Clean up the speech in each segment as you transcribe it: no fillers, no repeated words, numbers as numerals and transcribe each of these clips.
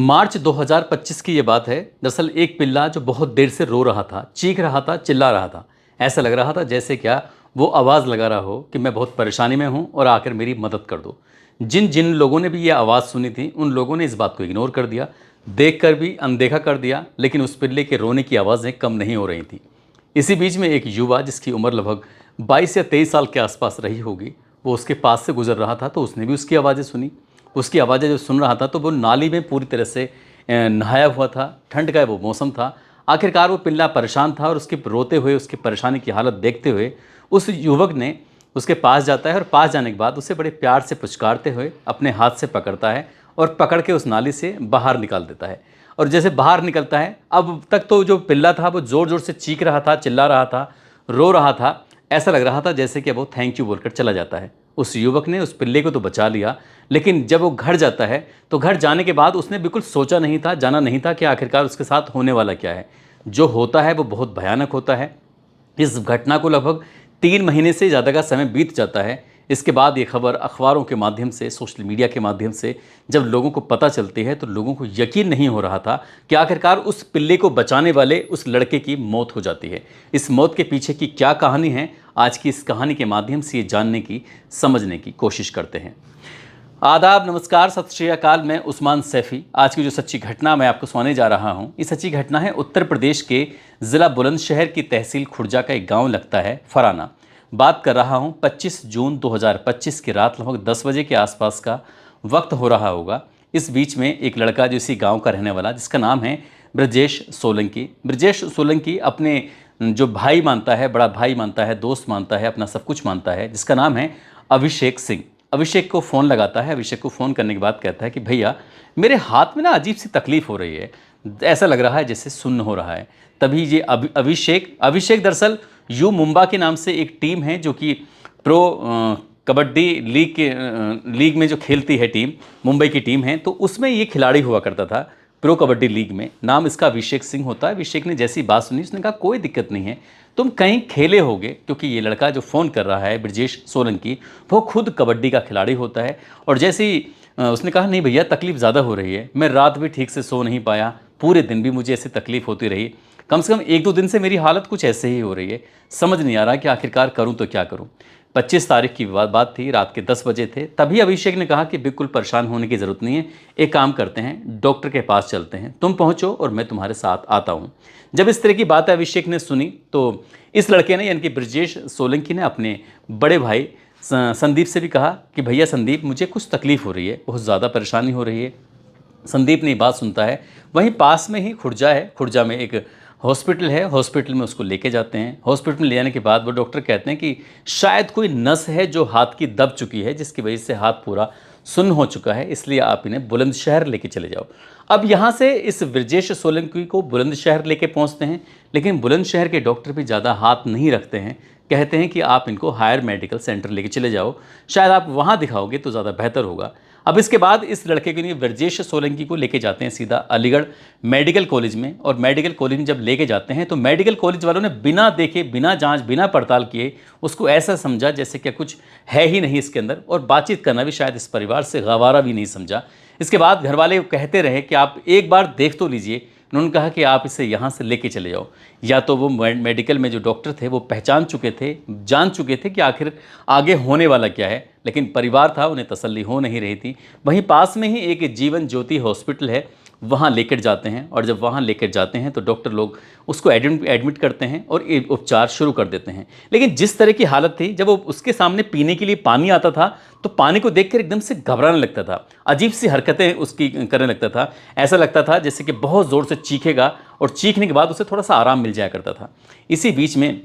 मार्च 2025 की ये बात है। दरअसल एक पिल्ला जो बहुत देर से रो रहा था, चीख रहा था, चिल्ला रहा था। ऐसा लग रहा था जैसे क्या वो आवाज़ लगा रहा हो कि मैं बहुत परेशानी में हूँ और आकर मेरी मदद कर दो। जिन जिन लोगों ने भी ये आवाज़ सुनी थी उन लोगों ने इस बात को इग्नोर कर दिया, देखकर भी अनदेखा कर दिया, लेकिन उस पिल्ले के रोने की आवाज़ें कम नहीं हो रही थी। इसी बीच में एक युवा जिसकी उम्र लगभग 22 या 23 साल के आसपास रही होगी, वो उसके पास से गुजर रहा था तो उसने भी उसकी आवाज़ें सुनी। उसकी आवाज़ें जो सुन रहा था तो वो नाली में पूरी तरह से नहाया हुआ था। ठंड का वो मौसम था। आखिरकार वो पिल्ला परेशान था और उसके रोते हुए, उसकी परेशानी की हालत देखते हुए उस युवक ने उसके पास जाता है और पास जाने के बाद उसे बड़े प्यार से पुचकारते हुए अपने हाथ से पकड़ता है और पकड़ के उस नाली से बाहर निकाल देता है। और जैसे बाहर निकलता है, अब तक तो जो पिल्ला था वो ज़ोर ज़ोर से चीख रहा था, चिल्ला रहा था, रो रहा था। ऐसा लग रहा था जैसे कि वो थैंक यू बोलकर चला जाता है। उस युवक ने उस पिल्ले को तो बचा लिया, लेकिन जब वो घर जाता है तो घर जाने के बाद उसने बिल्कुल सोचा नहीं था, जाना नहीं था कि आखिरकार उसके साथ होने वाला क्या है। जो होता है वो बहुत भयानक होता है। इस घटना को लगभग 3 महीने से ज़्यादा का समय बीत जाता है। इसके बाद ये खबर अखबारों के माध्यम से, सोशल मीडिया के माध्यम से जब लोगों को पता चलती है तो लोगों को यकीन नहीं हो रहा था कि आखिरकार उस पिल्ले को बचाने वाले उस लड़के की मौत हो जाती है। इस मौत के पीछे की क्या कहानी है, आज की इस कहानी के माध्यम से ये जानने की, समझने की कोशिश करते हैं। आदाब, नमस्कार, सत श्री अकाल। मैं उस्मान सैफ़ी। आज की जो सच्ची घटना मैं आपको सुनाने जा रहा हूँ, ये सच्ची घटना है उत्तर प्रदेश के ज़िला बुलंदशहर की तहसील खुर्जा का एक गांव लगता है फराना। बात कर रहा हूँ 25 जून 2025 की रात लगभग 10 बजे के आसपास का वक्त हो रहा होगा। इस बीच में एक लड़का जो इसी गाँव का रहने वाला, जिसका नाम है ब्रजेश सोलंकी। ब्रजेश सोलंकी अपने जो भाई मानता है, बड़ा भाई मानता है, दोस्त मानता है, अपना सब कुछ मानता है, जिसका नाम है अभिषेक सिंह। अभिषेक को फ़ोन लगाता है। अभिषेक को फ़ोन करने के बाद कहता है कि भैया मेरे हाथ में ना अजीब सी तकलीफ़ हो रही है, ऐसा लग रहा है जैसे सुन्न हो रहा है। तभी ये अभिषेक दरअसल यू मुंबा के नाम से एक टीम है जो कि प्रो कबड्डी लीग में जो खेलती है टीम, मुंबई की टीम है, तो उसमें ये खिलाड़ी हुआ करता था। प्रो कबड्डी लीग में नाम इसका अभिषेक सिंह होता है। अभिषेक ने जैसी बात सुनी उसने कहा कोई दिक्कत नहीं है, तुम कहीं खेले होगे, क्योंकि ये लड़का जो फ़ोन कर रहा है ब्रजेश सोलंकी, वो खुद कबड्डी का खिलाड़ी होता है। और जैसे ही उसने कहा नहीं भैया तकलीफ़ ज़्यादा हो रही है, मैं रात भी ठीक से सो नहीं पाया, पूरे दिन भी मुझे ऐसी तकलीफ़ होती रही, कम से कम 1-2 दिन से मेरी हालत कुछ ऐसे ही हो रही है, समझ नहीं आ रहा कि आखिरकार करूँ तो क्या करूँ। 25 तारीख की बात थी, रात के 10 बजे थे। तभी अभिषेक ने कहा कि बिल्कुल परेशान होने की ज़रूरत नहीं है, एक काम करते हैं, डॉक्टर के पास चलते हैं, तुम पहुंचो और मैं तुम्हारे साथ आता हूं। जब इस तरह की बात अभिषेक ने सुनी तो इस लड़के ने, यानी कि ब्रजेश सोलंकी ने, अपने बड़े भाई संदीप से भी कहा कि भैया संदीप मुझे कुछ तकलीफ़ हो रही है, बहुत ज़्यादा परेशानी हो रही है। संदीप ने बात सुनता है। वहीं पास में ही खुर्जा है, खुर्जा में एक हॉस्पिटल है, हॉस्पिटल में उसको लेके जाते हैं। हॉस्पिटल में ले जाने के बाद वो डॉक्टर कहते हैं कि शायद कोई नस है जो हाथ की दब चुकी है, जिसकी वजह से हाथ पूरा सुन्न हो चुका है, इसलिए आप इन्हें बुलंदशहर लेके चले जाओ। अब यहाँ से इस ब्रजेश सोलंकी को बुलंदशहर लेके पहुँचते हैं, लेकिन बुलंदशहर के डॉक्टर भी ज़्यादा हाथ नहीं रखते हैं। कहते हैं कि आप इनको हायर मेडिकल सेंटर लेके चले जाओ, शायद आप वहाँ दिखाओगे तो ज़्यादा बेहतर होगा। अब इसके बाद इस लड़के के लिए ब्रजेश सोलंकी को लेके जाते हैं सीधा अलीगढ़ मेडिकल कॉलेज में। और मेडिकल कॉलेज में जब लेके जाते हैं तो मेडिकल कॉलेज वालों ने बिना देखे, बिना जांच, बिना पड़ताल किए उसको ऐसा समझा जैसे क्या कुछ है ही नहीं इसके अंदर, और बातचीत करना भी शायद इस परिवार से गवारा भी नहीं समझा। इसके बाद घर वाले कहते रहे कि आप एक बार देख तो लीजिए। उन्होंने कहा कि आप इसे यहाँ से लेके चले जाओ। या तो वो मेडिकल में जो डॉक्टर थे वो पहचान चुके थे, जान चुके थे कि आखिर आगे होने वाला क्या है, लेकिन परिवार था, उन्हें तसल्ली हो नहीं रही थी। वहीं पास में ही एक जीवन ज्योति हॉस्पिटल है, वहाँ लेकर जाते हैं। और जब वहाँ लेकर जाते हैं तो डॉक्टर लोग उसको एडमिट करते हैं और उपचार शुरू कर देते हैं। लेकिन जिस तरह की हालत थी, जब वो उसके सामने पीने के लिए पानी आता था तो पानी को देखकर एकदम से घबराने लगता था, अजीब सी हरकतें उसकी करने लगता था। ऐसा लगता था जैसे कि बहुत ज़ोर से चीखेगा और चीखने के बाद उसे थोड़ा सा आराम मिल जाया करता था। इसी बीच में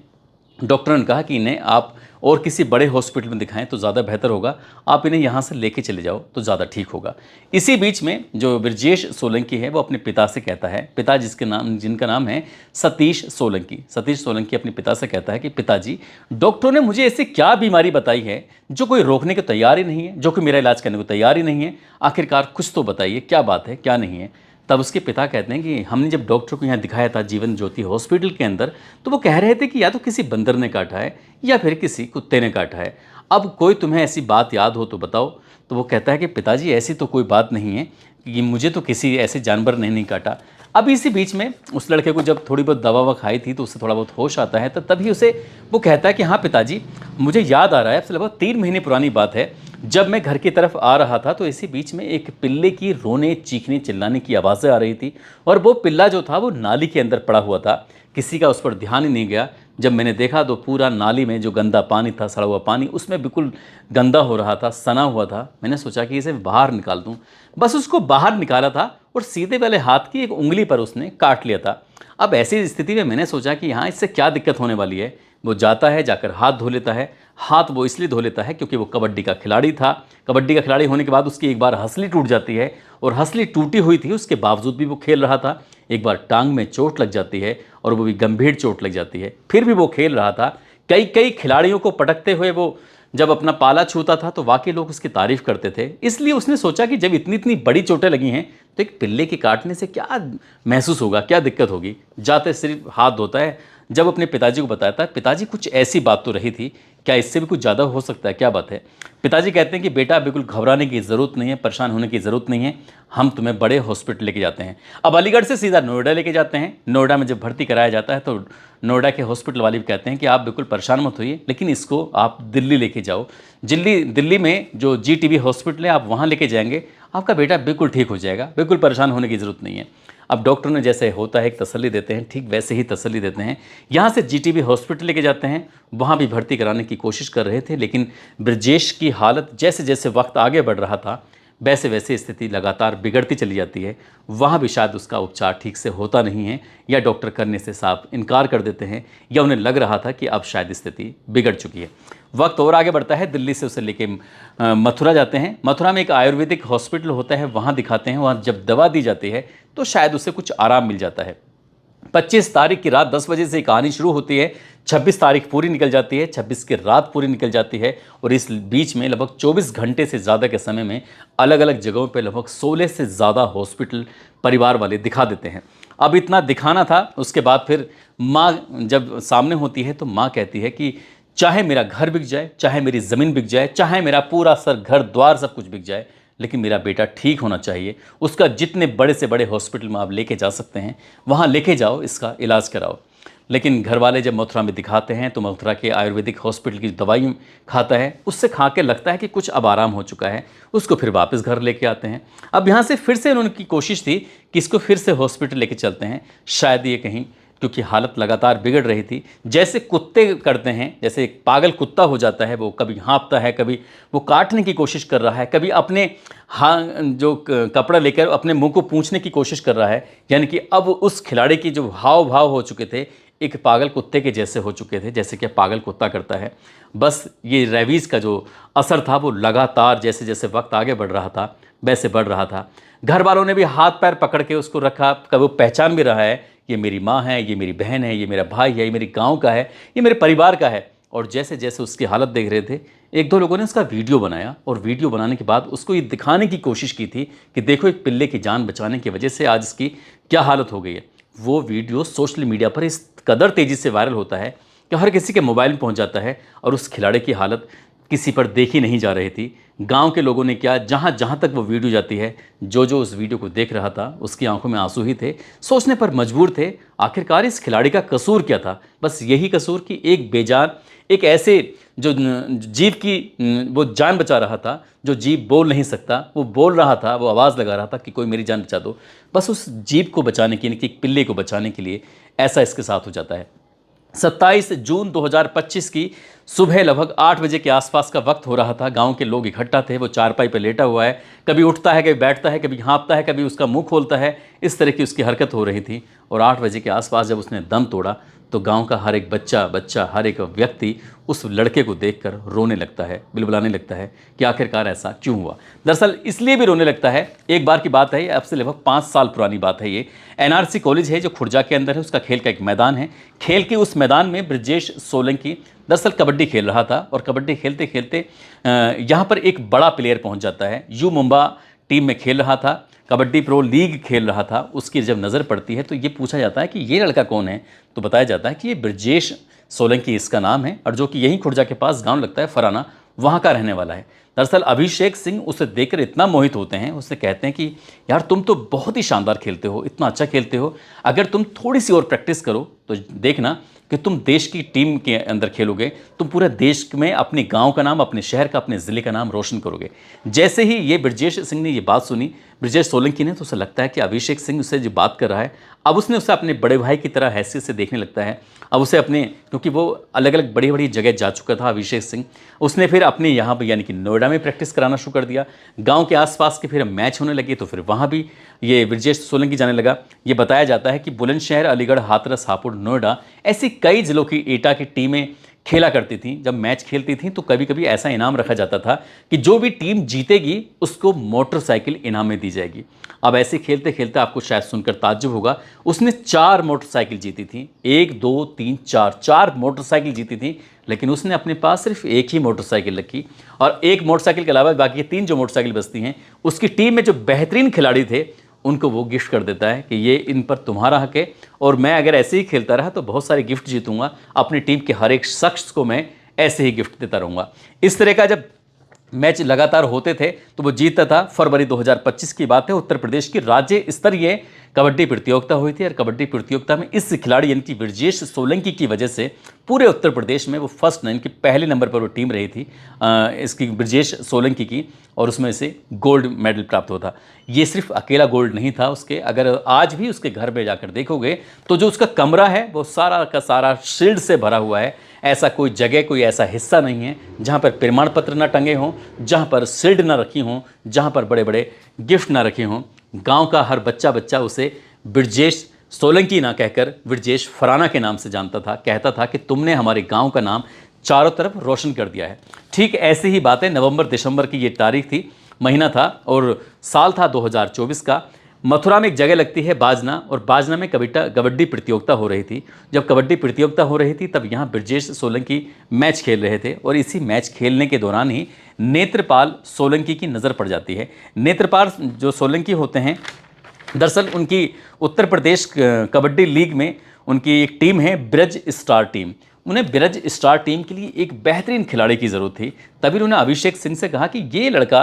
डॉक्टर ने कहा कि इन्हें आप और किसी बड़े हॉस्पिटल में दिखाएं तो ज़्यादा बेहतर होगा, आप इन्हें यहाँ से लेके चले जाओ तो ज़्यादा ठीक होगा। इसी बीच में जो ब्रजेश सोलंकी है वो अपने पिता से कहता है, पिता जिनका नाम है सतीश सोलंकी। सतीश सोलंकी अपने पिता से कहता है कि पिताजी, डॉक्टरों ने मुझे ऐसी क्या बीमारी बताई है जो कोई रोकने को तैयार ही नहीं है, जो कोई मेरा इलाज करने को तैयार ही नहीं है, आखिरकार कुछ तो बताइए, क्या बात है, क्या नहीं है। तब उसके पिता कहते हैं कि हमने जब डॉक्टर को यहाँ दिखाया था जीवन ज्योति हॉस्पिटल के अंदर, तो वो कह रहे थे कि या तो किसी बंदर ने काटा है या फिर किसी कुत्ते ने काटा है। अब कोई तुम्हें ऐसी बात याद हो तो बताओ। तो वो कहता है कि पिताजी ऐसी तो कोई बात नहीं है, कि मुझे तो किसी ऐसे जानवर ने नहीं काटा। अब इसी बीच में उस लड़के को जब थोड़ी बहुत दवा ववा खाई थी तो उससे थोड़ा बहुत होश आता है, तो तभी उसे वो कहता है कि हाँ पिताजी, मुझे याद आ रहा है, अब से लगभग 3 महीने पुरानी बात है, जब मैं घर की तरफ आ रहा था तो इसी बीच में एक पिल्ले की रोने चीखने चिल्लाने की आवाज़ें आ रही थी, और वो पिल्ला जो था वो नाली के अंदर पड़ा हुआ था, किसी का उस पर ध्यान ही नहीं गया। जब मैंने देखा तो पूरा नाली में जो गंदा पानी था, सड़ा हुआ पानी, उसमें बिल्कुल गंदा हो रहा था, सना हुआ था। मैंने सोचा कि इसे बाहर निकाल दूं, बस उसको बाहर निकाला था और सीधे वाले हाथ की एक उंगली पर उसने काट लिया था। अब ऐसी स्थिति में मैंने सोचा कि यहाँ इससे क्या दिक्कत होने वाली है। वो जाता है, जाकर हाथ धो लेता है। हाथ वो इसलिए धो लेता है क्योंकि वो कबड्डी का खिलाड़ी था। कबड्डी का खिलाड़ी होने के बाद उसकी एक बार हंसली टूट जाती है, और हंसली टूटी हुई थी उसके बावजूद भी वो खेल रहा था। एक बार टांग में चोट लग जाती है, और वो भी गंभीर चोट लग जाती है, फिर भी वो खेल रहा था। कई कई खिलाड़ियों को पटकते हुए वो जब अपना पाला छूता था तो वाकई लोग उसकी तारीफ करते थे। इसलिए उसने सोचा कि जब इतनी इतनी बड़ी चोटें लगी हैं तो एक पिल्ले के काटने से क्या महसूस होगा, क्या दिक्कत होगी। जाते सिर्फ हाथ धोता है। जब अपने पिताजी को बताता है, पिताजी कुछ ऐसी बात तो रही थी, क्या इससे भी कुछ ज़्यादा हो सकता है, क्या बात है। पिताजी कहते हैं कि बेटा बिल्कुल घबराने की ज़रूरत नहीं है, परेशान होने की ज़रूरत नहीं है, हम तुम्हें बड़े हॉस्पिटल लेके जाते हैं। अब अलीगढ़ से सीधा नोएडा लेके जाते हैं। नोएडा में जब भर्ती कराया जाता है तो नोएडा के हॉस्पिटल वाले भी कहते हैं कि आप बिल्कुल परेशान मत होइए, लेकिन इसको आप दिल्ली लेके जाओ। दिल्ली में जो GTB हॉस्पिटल है, आप वहाँ लेके जाएंगे, आपका बेटा बिल्कुल ठीक हो जाएगा, बिल्कुल परेशान होने की ज़रूरत नहीं है। अब डॉक्टर ने जैसे होता है एक तसल्ली देते हैं, ठीक वैसे ही तसल्ली देते हैं। यहाँ से GTB हॉस्पिटल लेके जाते हैं, वहाँ भी भर्ती कराने की कोशिश कर रहे थे, लेकिन ब्रजेश की हालत जैसे जैसे वक्त आगे बढ़ रहा था वैसे वैसे स्थिति लगातार बिगड़ती चली जाती है। वहाँ भी शायद उसका उपचार ठीक से होता नहीं है, या डॉक्टर करने से साफ इनकार कर देते हैं, या उन्हें लग रहा था कि अब शायद स्थिति बिगड़ चुकी है। वक्त और आगे बढ़ता है। दिल्ली से उसे लेके मथुरा जाते हैं। मथुरा में एक आयुर्वेदिक हॉस्पिटल होता है, वहाँ दिखाते हैं। वहाँ जब दवा दी जाती है तो शायद उसे कुछ आराम मिल जाता है। 25 तारीख की रात 10 बजे से कहानी शुरू होती है। 26 तारीख पूरी निकल जाती है, 26 की रात पूरी निकल जाती है, और इस बीच में लगभग 24 घंटे से ज़्यादा के समय में अलग अलग जगहों पे लगभग 16 से ज़्यादा हॉस्पिटल परिवार वाले दिखा देते हैं। अब इतना दिखाना था, उसके बाद फिर माँ जब सामने होती है तो माँ कहती है कि चाहे मेरा घर बिक जाए, चाहे मेरी ज़मीन बिक जाए, चाहे मेरा पूरा सर घर द्वार सब कुछ बिक जाए, लेकिन मेरा बेटा ठीक होना चाहिए। उसका जितने बड़े से बड़े हॉस्पिटल में आप लेके जा सकते हैं वहाँ लेके जाओ, इसका इलाज कराओ। लेकिन घर वाले जब मथुरा में दिखाते हैं तो मथुरा के आयुर्वेदिक हॉस्पिटल की दवाई खाता है, उससे खा के लगता है कि कुछ अब आराम हो चुका है। उसको फिर वापस घर लेके आते हैं। अब यहाँ से फिर से उनकी कोशिश थी कि इसको फिर से हॉस्पिटल लेके चलते हैं, शायद ये कहीं, क्योंकि हालत लगातार बिगड़ रही थी। जैसे कुत्ते करते हैं, जैसे एक पागल कुत्ता हो जाता है, वो कभी हाँफता है, कभी वो काटने की कोशिश कर रहा है, कभी अपने जो कपड़ा लेकर अपने मुंह को पूंछने की कोशिश कर रहा है। यानी कि अब उस खिलाड़ी की जो हाव भाव हो चुके थे एक पागल कुत्ते के जैसे हो चुके थे, जैसे कि पागल कुत्ता करता है। बस ये रेबीज़ का जो असर था वो लगातार जैसे जैसे वक्त आगे बढ़ रहा था वैसे बढ़ रहा था। घर वालों ने भी हाथ पैर पकड़ के उसको रखा, कभी वो पहचान भी रहा है, ये मेरी माँ है, ये मेरी बहन है, ये मेरा भाई है, ये मेरी गांव का है, ये मेरे परिवार का है। और जैसे जैसे उसकी हालत देख रहे थे, एक दो लोगों ने उसका वीडियो बनाया, और वीडियो बनाने के बाद उसको ये दिखाने की कोशिश की थी कि देखो एक पिल्ले की जान बचाने की वजह से आज इसकी क्या हालत हो गई है। वो वीडियो सोशल मीडिया पर इस कदर तेज़ी से वायरल होता है कि हर किसी के मोबाइल में पहुंच जाता है, और उस खिलाड़ी की हालत किसी पर देखी नहीं जा रही थी। गांव के लोगों ने क्या, जहां जहां तक वो वीडियो जाती है, जो जो उस वीडियो को देख रहा था उसकी आंखों में आंसू ही थे, सोचने पर मजबूर थे आखिरकार इस खिलाड़ी का कसूर क्या था। बस यही कसूर कि एक बेजान, एक ऐसे जो जीव की वो जान बचा रहा था, जो जीव बोल नहीं सकता, वो बोल रहा था, वो आवाज़ लगा रहा था कि कोई मेरी जान बचा दो। बस उस जीव को बचाने के लिए, एक पिल्ले को बचाने के लिए ऐसा इसके साथ हो जाता है। 27 जून 2025 की सुबह लगभग 8 बजे के आसपास का वक्त हो रहा था। गांव के लोग इकट्ठा थे। वो चारपाई पर लेटा हुआ है, कभी उठता है, कभी बैठता है, कभी हाँफता है, कभी उसका मुंह खोलता है। इस तरह की उसकी हरकत हो रही थी। और 8 बजे के आसपास जब उसने दम तोड़ा तो गांव का हर एक बच्चा हर एक व्यक्ति उस लड़के को देखकर रोने लगता है, बिलबिलाने लगता है कि आखिरकार ऐसा क्यों हुआ। दरअसल इसलिए भी रोने लगता है, एक बार की बात है ये, अब से लगभग 5 साल पुरानी बात है ये। NRC कॉलेज है जो खुर्जा के अंदर है, उसका खेल का एक मैदान है। खेल के उस मैदान में ब्रजेश सोलंकी दरअसल कबड्डी खेल रहा था, और कबड्डी खेलते खेलते यहाँ पर एक बड़ा प्लेयर पहुँच जाता है। यू मुंबा टीम में खेल रहा था, कबड्डी प्रो लीग खेल रहा था। उसकी जब नज़र पड़ती है तो ये पूछा जाता है कि ये लड़का कौन है, तो बताया जाता है कि ये ब्रजेश सोलंकी इसका नाम है, और जो कि यहीं खुर्जा के पास गांव लगता है फराना, वहाँ का रहने वाला है। दरअसल अभिषेक सिंह उसे देखकर इतना मोहित होते हैं, उससे कहते हैं कि यार तुम तो बहुत ही शानदार खेलते हो, इतना अच्छा खेलते हो, अगर तुम थोड़ी सी और प्रैक्टिस करो तो देखना कि तुम देश की टीम के अंदर खेलोगे, तुम पूरे देश में अपने गांव का नाम, अपने शहर का, अपने ज़िले का नाम रोशन करोगे। जैसे ही ये ब्रजेश सिंह ने ये बात सुनी, ब्रजेश सोलंकी ने, तो उसे लगता है कि अभिषेक सिंह उससे जो बात कर रहा है, अब उसने उसे अपने बड़े भाई की तरह हैसियत से देखने लगता है। अब उसे अपने, क्योंकि वो अलग अलग बड़ी बड़ी जगह जा चुका था अभिषेक सिंह, उसने फिर अपने यहाँ पर यानी कि नोएडा में प्रैक्टिस कराना शुरू कर दिया। गाँव के आसपास के फिर मैच होने लगे तो फिर वहाँ भी ये ब्रजेश सोलंकी जाने लगा। ये बताया जाता है कि बुलंदशहर, अलीगढ़, हाथरस, हापुड़, नोएडा ऐसी कई जिलों की एटा की टीमें खेला करती थी। जब मैच खेलती थी तो कभी कभी ऐसा इनाम रखा जाता था कि जो भी टीम जीतेगी उसको मोटरसाइकिल इनाम में दी जाएगी। अब ऐसे खेलते खेलते आपको शायद सुनकर ताज्जुब होगा, उसने 4 मोटरसाइकिल जीती थी। 1 2 3 4 मोटरसाइकिल जीती थी, लेकिन उसने अपने पास सिर्फ एक ही मोटरसाइकिल रखी, और एक मोटरसाइकिल के अलावा बाकी 3 जो मोटरसाइकिल बचती हैं उसकी टीम में जो बेहतरीन खिलाड़ी थे उनको वो गिफ्ट कर देता है कि ये इन पर तुम्हारा हक है, और मैं अगर ऐसे ही खेलता रहा तो बहुत सारे गिफ्ट जीतूंगा, अपनी टीम के हर एक शख्स को मैं ऐसे ही गिफ्ट देता रहूँगा। इस तरह का जब मैच लगातार होते थे तो वो जीतता था। फरवरी 2025 की बात है, उत्तर प्रदेश की राज्य स्तरीय कबड्डी प्रतियोगिता हुई थी, और कबड्डी प्रतियोगिता में इस खिलाड़ी यानी कि ब्रजेश सोलंकी की वजह से पूरे उत्तर प्रदेश में वो फर्स्ट, यानी कि पहले नंबर पर वो टीम रही थी इसकी, ब्रजेश सोलंकी की, और उसमें से गोल्ड मेडल प्राप्त हुआ था। ये सिर्फ अकेला गोल्ड नहीं था उसके, अगर आज भी उसके घर में जाकर देखोगे तो जो उसका कमरा है वो सारा का सारा शील्ड से भरा हुआ है। ऐसा कोई जगह, कोई ऐसा हिस्सा नहीं है जहाँ पर प्रमाण पत्र ना टंगे हों, जहाँ पर शील्ड ना रखी हों, जहाँ पर बड़े बड़े गिफ्ट ना रखे हों। गांव का हर बच्चा उसे ब्रजेश सोलंकी ना कहकर ब्रजेश फराना के नाम से जानता था, कहता था कि तुमने हमारे गांव का नाम चारों तरफ रोशन कर दिया है। ठीक ऐसी ही बातें नवंबर दिसंबर की ये तारीख थी, महीना था और साल था 2024 का। मथुरा में एक जगह लगती है बाजना, और बाजना में कबड्डी प्रतियोगिता हो रही थी। जब कबड्डी प्रतियोगिता हो रही थी तब यहाँ ब्रजेश सोलंकी मैच खेल रहे थे, और इसी मैच खेलने के दौरान ही नेत्रपाल सोलंकी की नज़र पड़ जाती है। नेत्रपाल जो सोलंकी होते हैं, दरअसल उनकी उत्तर प्रदेश कबड्डी लीग में उनकी एक टीम है ब्रज स्टार टीम। उन्हें ब्रज स्टार टीम के लिए एक बेहतरीन खिलाड़ी की ज़रूरत थी। तभी उन्होंने अभिषेक सिंह से कहा कि ये लड़का,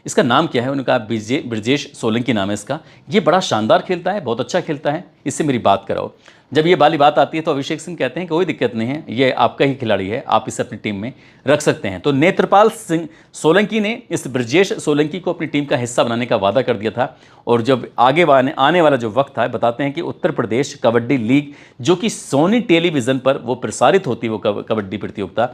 इसका नाम क्या है, उन्होंने कहा ब्रजेश सोलंकी नाम है इसका, ये बड़ा शानदार खेलता है, बहुत अच्छा खेलता है, इससे मेरी बात कराओ। जब ये वाली बात आती है तो अभिषेक सिंह कहते हैं कोई दिक्कत नहीं है, ये आपका ही खिलाड़ी है, आप इसे अपनी टीम में रख सकते हैं। तो नेत्रपाल सिंह सोलंकी ने इस ब्रजेश सोलंकी को अपनी टीम का हिस्सा बनाने का वादा कर दिया था। और जब आगे आने वाला जो वक्त था, बताते हैं कि उत्तर प्रदेश कबड्डी लीग, जो कि सोनी टेलीविज़न पर वो प्रसारित होती वो कबड्डी प्रतियोगिता,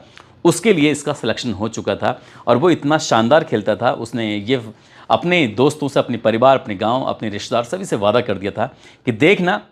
उसके लिए इसका सिलेक्शन हो चुका था। और वो इतना शानदार खेलता था, उसने ये अपने दोस्तों से, अपने परिवार, अपने गाँव, अपने रिश्तेदार सभी से वादा कर दिया था कि देखना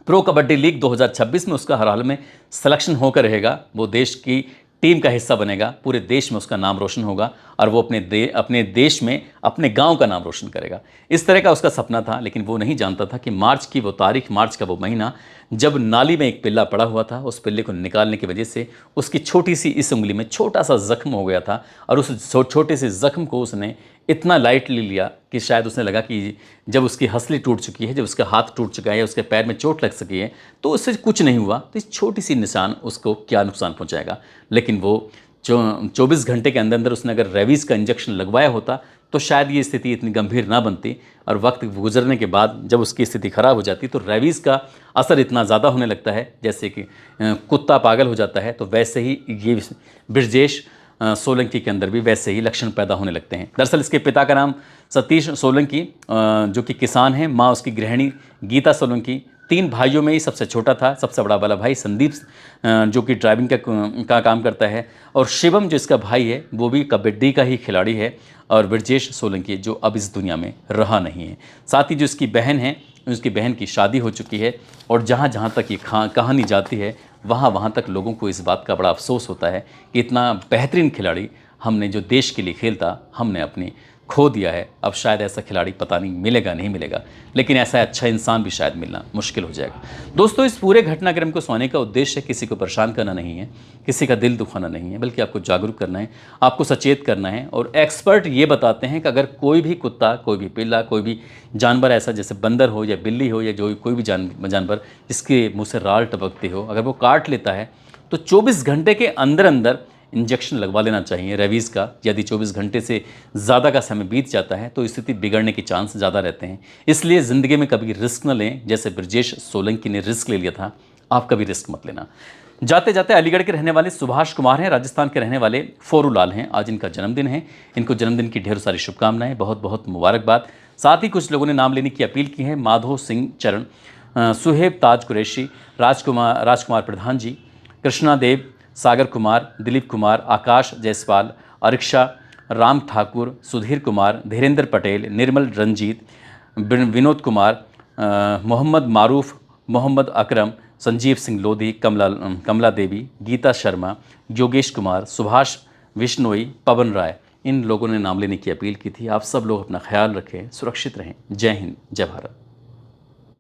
प्रो कबड्डी लीग 2026 में उसका हर हाल में सिलेक्शन होकर रहेगा, वो देश की टीम का हिस्सा बनेगा, पूरे देश में उसका नाम रोशन होगा, और वो अपने देश में अपने गांव का नाम रोशन करेगा। इस तरह का उसका सपना था, लेकिन वो नहीं जानता था कि मार्च की वो तारीख, मार्च का वो महीना, जब नाली में एक पिल्ला पड़ा हुआ था, उस पिल्ले को निकालने की वजह से उसकी छोटी सी इस उंगली में छोटा सा जख्म हो गया था, और उस छोटे से जख्म को उसने इतना लाइटली लिया कि शायद उसने लगा कि जब उसकी हंसली टूट चुकी है, जब उसका हाथ टूट चुका है, उसके पैर में चोट लग सकी है, तो उससे कुछ नहीं हुआ, तो इस छोटी सी निशान उसको क्या नुकसान पहुंचाएगा। लेकिन वो 24 घंटे के अंदर अंदर उसने अगर रेबीज़ का इंजेक्शन लगवाया होता तो शायद ये स्थिति इतनी गंभीर ना बनती, और वक्त गुजरने के बाद जब उसकी स्थिति ख़राब हो जाती तो रेबीज़ का असर इतना ज़्यादा होने लगता है जैसे कि कुत्ता पागल हो जाता है, तो वैसे ही ये ब्रजेश सोलंकी के अंदर भी वैसे ही लक्षण पैदा होने लगते हैं। दरअसल इसके पिता का नाम सतीश सोलंकी, जो कि किसान हैं, माँ उसकी गृहिणी गीता सोलंकी। 3 भाइयों में ही सबसे छोटा था। सबसे बड़ा वाला भाई संदीप, जो कि ड्राइविंग का काम करता है, और शिवम जो इसका भाई है वो भी कबड्डी का ही खिलाड़ी है, और ब्रजेश सोलंकी जो अब इस दुनिया में रहा नहीं है। साथ ही जो इसकी बहन है, उसकी बहन की शादी हो चुकी है, और जहाँ जहाँ तक ये कहानी जाती है वहाँ तक लोगों को इस बात का बड़ा अफसोस होता है कि इतना बेहतरीन खिलाड़ी हमने, जो देश के लिए खेलता, हमने अपनी खो दिया है। अब शायद ऐसा खिलाड़ी पता नहीं मिलेगा, नहीं मिलेगा, लेकिन ऐसा अच्छा इंसान भी शायद मिलना मुश्किल हो जाएगा। दोस्तों, इस पूरे घटनाक्रम को सुनाने का उद्देश्य किसी को परेशान करना नहीं है, किसी का दिल दुखाना नहीं है, बल्कि आपको जागरूक करना है, आपको सचेत करना है। और एक्सपर्ट ये बताते हैं कि अगर कोई भी कुत्ता, कोई भी पिल्ला, कोई भी जानवर ऐसा, जैसे बंदर हो या बिल्ली हो या जो कोई भी जानवर जिसके मुँह से राल टपकती हो, अगर वो काट लेता है तो 24 घंटे के अंदर अंदर इंजेक्शन लगवा लेना चाहिए रेबीज़ का। यदि 24 घंटे से ज़्यादा का समय बीत जाता है तो स्थिति बिगड़ने के चांस ज़्यादा रहते हैं। इसलिए ज़िंदगी में कभी रिस्क न लें, जैसे ब्रजेश सोलंकी ने रिस्क ले लिया था, आप कभी रिस्क मत लेना। जाते जाते अलीगढ़ के रहने वाले सुभाष कुमार हैं, राजस्थान के रहने वाले फोरू लाल हैं, आज इनका जन्मदिन है। इनको जन्मदिन की ढेर सारी शुभकामनाएं, बहुत बहुत मुबारकबाद। साथ ही कुछ लोगों ने नाम लेने की अपील की है। माधो सिंह चरण, सुहेब ताज कुरैशी, राजकुमार प्रधान जी, कृष्णा देव, सागर कुमार, दिलीप कुमार, आकाश जायसवाल, अरिक्षा, राम ठाकुर, सुधीर कुमार, धीरेन्द्र पटेल, निर्मल रंजीत, विनोद कुमार, मोहम्मद मारूफ, मोहम्मद अकरम, संजीव सिंह लोधी, कमला देवी, गीता शर्मा, योगेश कुमार, सुभाष विश्नोई, पवन राय, इन लोगों ने नाम लेने की अपील की थी। आप सब लोग अपना ख्याल रखें, सुरक्षित रहें। जय हिंद, जय भारत।